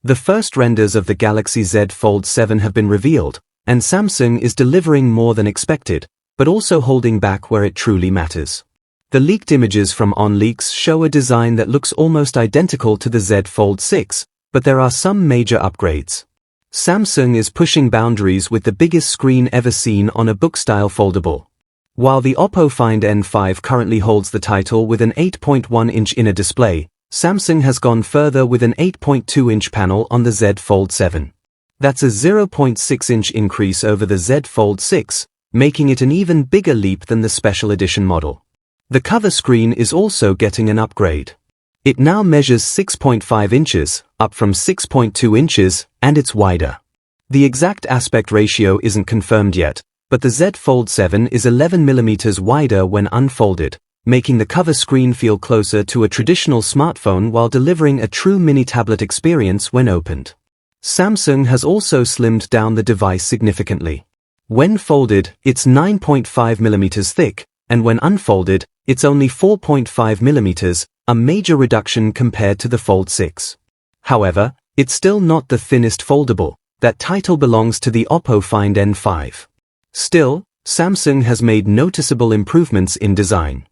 The first renders of the Galaxy Z Fold 7 have been revealed, and Samsung is delivering more than expected, but also holding back where it truly matters. The leaked images from OnLeaks show a design that looks almost identical to the Z Fold 6, but there are some major upgrades. Samsung is pushing boundaries with the biggest screen ever seen on a book-style foldable. While the Oppo Find N5 currently holds the title with an 8.1-inch inner display, Samsung has gone further with an 8.2-inch panel on the Z Fold 7. That's a 0.6-inch increase over the Z Fold 6, making it an even bigger leap than the special edition model. The cover screen is also getting an upgrade. It now measures 6.5 inches, up from 6.2 inches, and it's wider. The exact aspect ratio isn't confirmed yet, but the Z Fold 7 is 11 mm wider when unfolded, making the cover screen feel closer to a traditional smartphone while delivering a true mini-tablet experience when opened. Samsung has also slimmed down the device significantly. When folded, it's 9.5 mm thick, and when unfolded, it's only 4.5 mm, a major reduction compared to the Fold 6. However, it's still not the thinnest foldable. That title belongs to the Oppo Find N5. Still, Samsung has made noticeable improvements in design.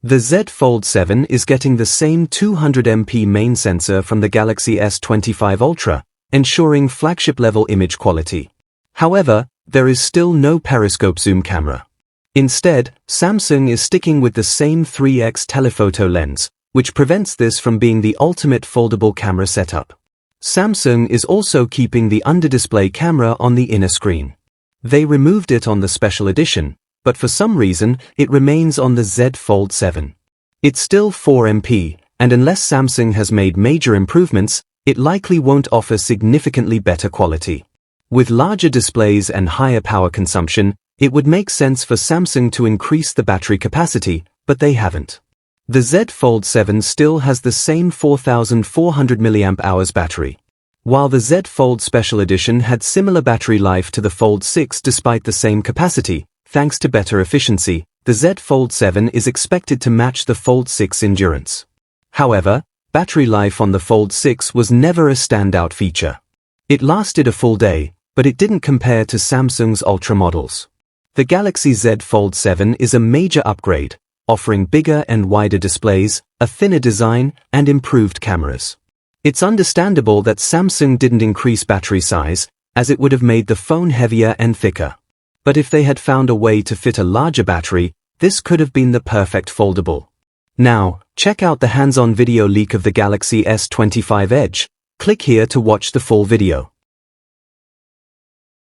The Z Fold 7 is getting the same 200MP main sensor from the Galaxy S25 Ultra, ensuring flagship-level image quality. However, there is still no periscope zoom camera. Instead, Samsung is sticking with the same 3x telephoto lens, which prevents this from being the ultimate foldable camera setup. Samsung is also keeping the under-display camera on the inner screen. They removed it on the special edition, but for some reason, it remains on the Z Fold 7. It's still 4MP, and unless Samsung has made major improvements, it likely won't offer significantly better quality. With larger displays and higher power consumption, it would make sense for Samsung to increase the battery capacity, but they haven't. The Z Fold 7 still has the same 4,400 mAh battery. While the Z Fold Special Edition had similar battery life to the Fold 6 despite the same capacity, thanks to better efficiency, the Z Fold 7 is expected to match the Fold 6 endurance. However, battery life on the Fold 6 was never a standout feature. It lasted a full day, but it didn't compare to Samsung's Ultra models. The Galaxy Z Fold 7 is a major upgrade, offering bigger and wider displays, a thinner design, and improved cameras. It's understandable that Samsung didn't increase battery size, as it would have made the phone heavier and thicker. But if they had found a way to fit a larger battery, this could have been the perfect foldable. Now, check out the hands-on video leak of the Galaxy S25 Edge. Click here to watch the full video.